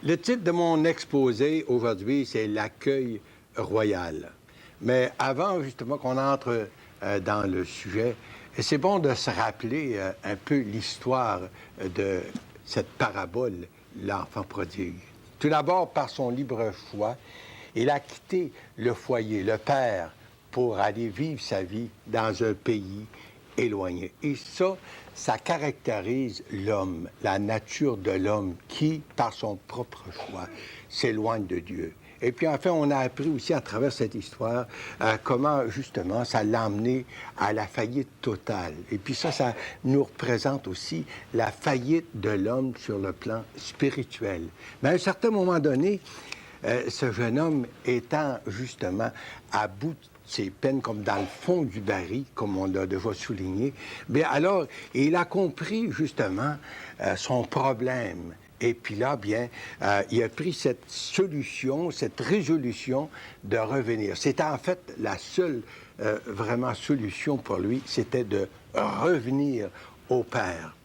Le titre de mon exposé aujourd'hui, c'est l'accueil royal. Mais avant, justement, qu'on entre dans le sujet, c'est bon de se rappeler un peu l'histoire de cette parabole, l'enfant prodigue. Tout d'abord, par son libre choix, il a quitté le foyer, le père, pour aller vivre sa vie dans un pays éloigné. Et ça caractérise l'homme, la nature de l'homme qui, par son propre choix, s'éloigne de Dieu. Et puis enfin, on a appris aussi à travers cette histoire comment justement ça l'a amené à la faillite totale. Et puis ça nous représente aussi la faillite de l'homme sur le plan spirituel. Mais à un certain moment donné, ce jeune homme étant justement à bout de ses peines, comme dans le fond du baril, comme on l'a déjà souligné, bien alors, il a compris justement son problème. Et puis là, bien, il a pris cette solution, cette résolution de revenir. C'était en fait la seule vraiment solution pour lui, c'était de revenir au Père.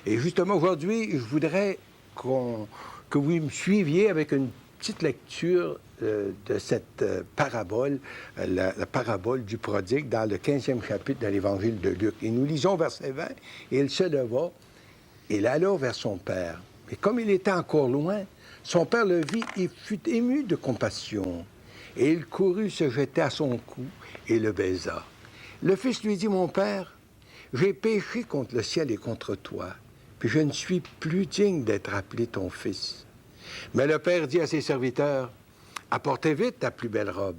Et justement, aujourd'hui, je voudrais que vous me suiviez avec une petite lecture de cette parabole, la parabole du prodigue dans le 15e chapitre de l'Évangile de Luc. Et nous lisons verset 20, « Et il se leva, il alla vers son père. Et comme il était encore loin, son père le vit et fut ému de compassion. Et il courut se jeter à son cou et le baisa. Le fils lui dit, « Mon père, j'ai péché contre le ciel et contre toi, puis je ne suis plus digne d'être appelé ton fils. » Mais le père dit à ses serviteurs, « Apportez vite ta plus belle robe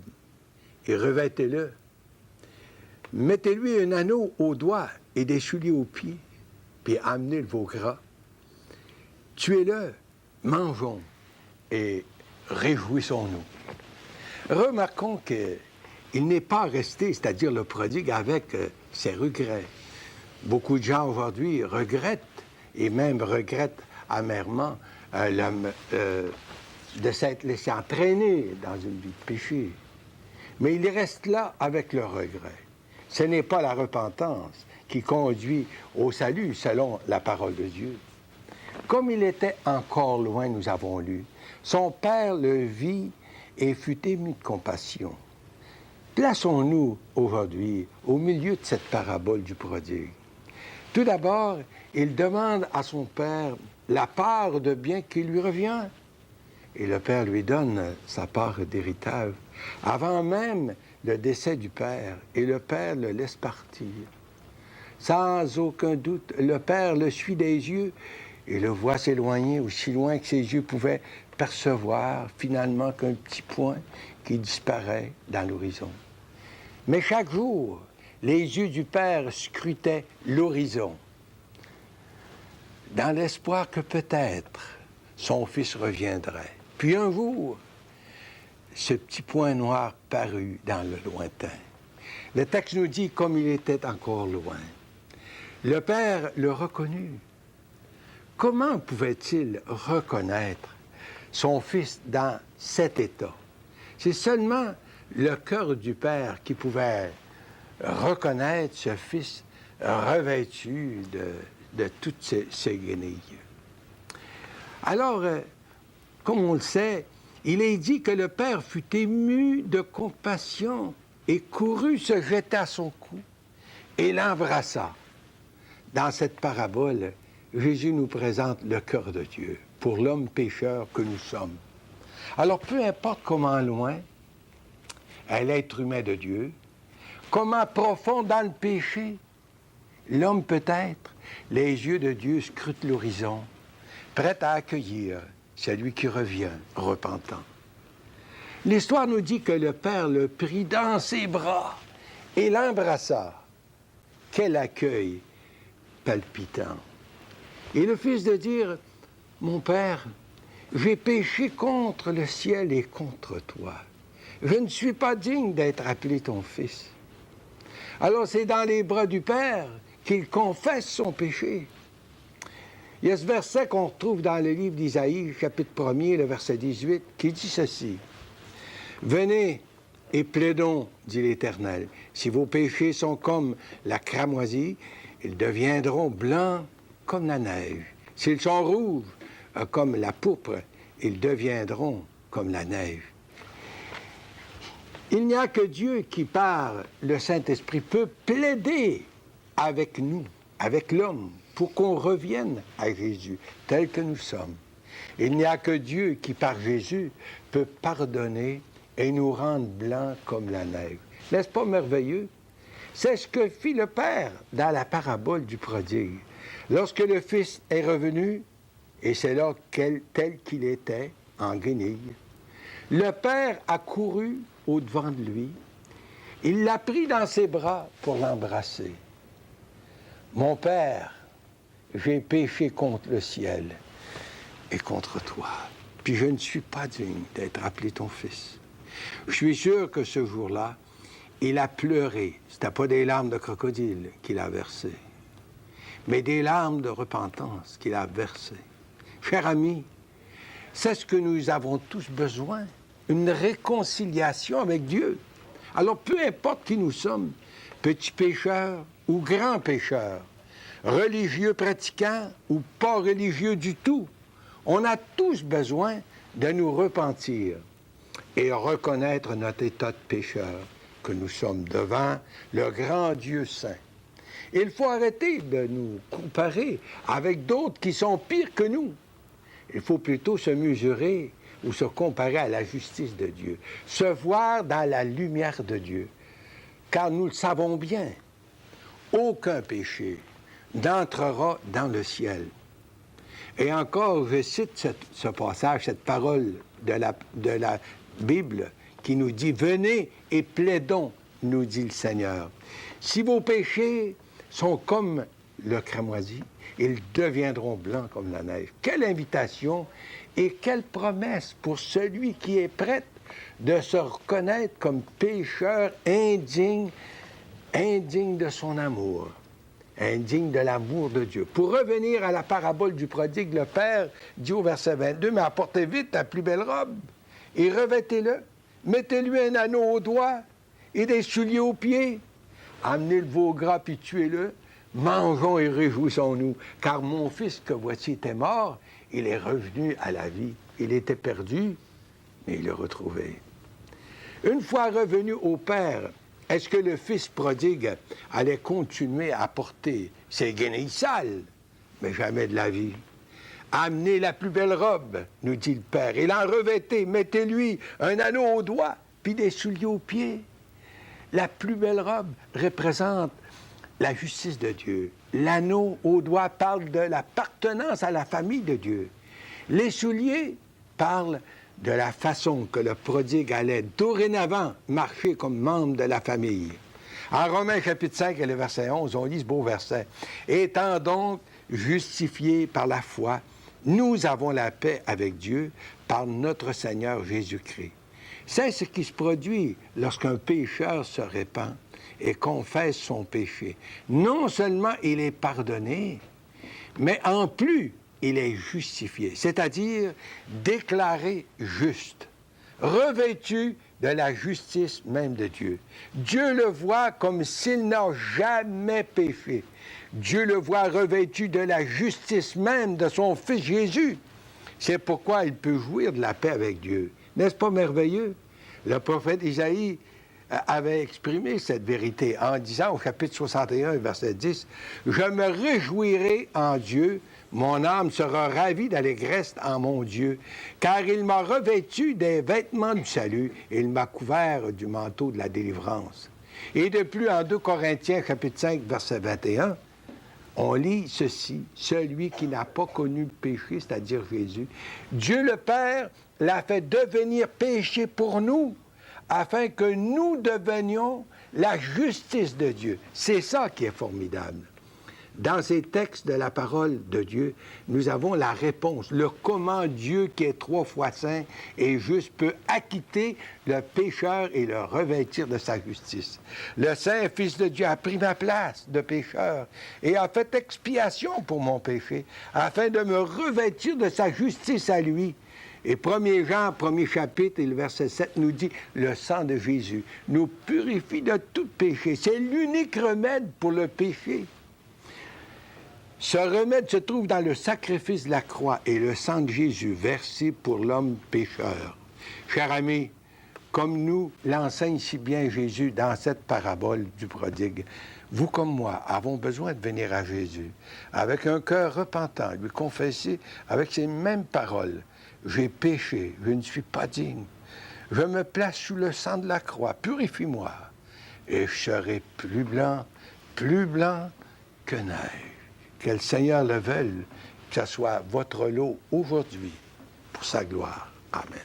et revêtez-le. Mettez-lui un anneau au doigt et des souliers aux pieds, puis amenez le veau gras. Tuez-le, mangeons et réjouissons-nous. » Remarquons qu'il n'est pas resté, c'est-à-dire le prodigue, avec ses regrets. Beaucoup de gens aujourd'hui regrettent, et même regrettent amèrement, de s'être laissé entraîner dans une vie de péché. Mais il reste là avec le regret. Ce n'est pas la repentance qui conduit au salut, selon la parole de Dieu. Comme il était encore loin, nous avons lu, son père le vit et fut ému de compassion. Plaçons-nous aujourd'hui au milieu de cette parabole du prodigue. Tout d'abord, il demande à son père la part de bien qui lui revient. Et le père lui donne sa part d'héritage avant même le décès du père. Et le père le laisse partir. Sans aucun doute, le père le suit des yeux et le voit s'éloigner aussi loin que ses yeux pouvaient percevoir finalement qu'un petit point qui disparaît dans l'horizon. Mais chaque jour, les yeux du père scrutaient l'horizon, dans l'espoir que peut-être son fils reviendrait. Puis un jour, ce petit point noir parut dans le lointain. Le texte nous dit comme il était encore loin. Le père le reconnut. Comment pouvait-il reconnaître son fils dans cet état? C'est seulement le cœur du père qui pouvait reconnaître ce fils revêtu de toutes ces guenilles. Alors, comme on le sait, il est dit que le père fut ému de compassion et courut se jeter à son cou et l'embrassa. Dans cette parabole, Jésus nous présente le cœur de Dieu pour l'homme pécheur que nous sommes. Alors, peu importe comment loin est l'être humain de Dieu, comment profond dans le péché l'homme peut être, les yeux de Dieu scrutent l'horizon, prêt à accueillir celui qui revient repentant. L'histoire nous dit que le père le prit dans ses bras et l'embrassa. Quel accueil palpitant! Et le fils de dire, « Mon père, j'ai péché contre le ciel et contre toi. Je ne suis pas digne d'être appelé ton fils. » Alors c'est dans les bras du père qu'il confesse son péché. Il y a ce verset qu'on retrouve dans le livre d'Isaïe, chapitre 1er, le verset 18, qui dit ceci. « Venez et plaidons, dit l'Éternel, si vos péchés sont comme la cramoisie, ils deviendront blancs comme la neige. S'ils sont rouges comme la pourpre, ils deviendront comme la neige. Il n'y a que Dieu qui, par le Saint-Esprit, peut plaider avec nous, avec l'homme, pour qu'on revienne à Jésus, tel que nous sommes. Il n'y a que Dieu qui, par Jésus, peut pardonner et nous rendre blancs comme la neige. N'est-ce pas merveilleux? C'est ce que fit le Père dans la parabole du prodigue. Lorsque le Fils est revenu, et c'est là tel qu'il était, en guenille, le Père a couru au-devant de lui. Il l'a pris dans ses bras pour l'embrasser. « Mon Père, j'ai péché contre le ciel et contre toi, puis je ne suis pas digne d'être appelé ton fils. » Je suis sûr que ce jour-là, il a pleuré. Ce n'était pas des larmes de crocodile qu'il a versées, mais des larmes de repentance qu'il a versées. Cher ami, c'est ce que nous avons tous besoin, une réconciliation avec Dieu. Alors, peu importe qui nous sommes, petits pécheurs ou grands pécheurs, religieux pratiquants ou pas religieux du tout, on a tous besoin de nous repentir et reconnaître notre état de pécheur, que nous sommes devant le grand Dieu saint. Il faut arrêter de nous comparer avec d'autres qui sont pires que nous. Il faut plutôt se mesurer ou se comparer à la justice de Dieu, se voir dans la lumière de Dieu. Car nous le savons bien, aucun péché n'entrera dans le ciel. Et encore, je cite ce passage, cette parole de la Bible qui nous dit « Venez et plaidons, nous dit le Seigneur. Si vos péchés sont comme le cramoisi, ils deviendront blancs comme la neige. » Quelle invitation et quelle promesse pour celui qui est prêt de se reconnaître comme pécheur indigne de son amour, indigne de l'amour de Dieu. Pour revenir à la parabole du prodigue, le Père dit au verset 22, « Mais apportez vite ta plus belle robe et revêtez-le. Mettez-lui un anneau au doigt et des souliers aux pieds. Amenez le veau gras puis tuez-le. Mangeons et réjouissons-nous, car mon fils que voici était mort, il est revenu à la vie. Il était perdu, mais il l'a retrouvé. » Une fois revenu au Père, est-ce que le fils prodigue allait continuer à porter ses guenilles sales? Mais jamais de la vie. « Amenez la plus belle robe, nous dit le Père, et l'en revêtez, mettez-lui un anneau au doigt, puis des souliers aux pieds. » La plus belle robe représente la justice de Dieu. L'anneau au doigt parle de l'appartenance à la famille de Dieu. Les souliers parlent de la façon que le prodigue allait dorénavant marcher comme membre de la famille. En Romains chapitre 5 et le verset 11, on lit ce beau verset. « Étant donc justifiés par la foi, nous avons la paix avec Dieu par notre Seigneur Jésus-Christ. » C'est ce qui se produit lorsqu'un pécheur se répand et confesse son péché. Non seulement il est pardonné, mais en plus, il est justifié, c'est-à-dire déclaré juste, revêtu de la justice même de Dieu. Dieu le voit comme s'il n'a jamais péché. Dieu le voit revêtu de la justice même de son Fils Jésus. C'est pourquoi il peut jouir de la paix avec Dieu. N'est-ce pas merveilleux? Le prophète Isaïe avait exprimé cette vérité en disant au chapitre 61, verset 10, « Je me réjouirai en Dieu, mon âme sera ravie d'allégresse en mon Dieu, car il m'a revêtu des vêtements du salut et il m'a couvert du manteau de la délivrance. » Et de plus, en 2 Corinthiens, chapitre 5, verset 21, on lit ceci, « Celui qui n'a pas connu le péché, c'est-à-dire Jésus, Dieu le Père l'a fait devenir péché pour nous, afin que nous devenions la justice de Dieu. » C'est ça qui est formidable. Dans ces textes de la parole de Dieu, nous avons la réponse, le comment Dieu, qui est 3 fois saint et juste, peut acquitter le pécheur et le revêtir de sa justice. Le Saint Fils de Dieu a pris ma place de pécheur et a fait expiation pour mon péché, afin de me revêtir de sa justice à lui. Et 1 Jean, 1er chapitre, et le verset 7 nous dit, le sang de Jésus nous purifie de tout péché. C'est l'unique remède pour le péché. Ce remède se trouve dans le sacrifice de la croix et le sang de Jésus versé pour l'homme pécheur. Cher ami, comme nous l'enseigne si bien Jésus dans cette parabole du prodigue, vous comme moi avons besoin de venir à Jésus avec un cœur repentant, lui confesser avec ces mêmes paroles. J'ai péché, je ne suis pas digne. Je me place sous le sang de la croix, purifie-moi, et je serai plus blanc que neige. Que le Seigneur le veuille, que ce soit votre lot aujourd'hui pour sa gloire. Amen.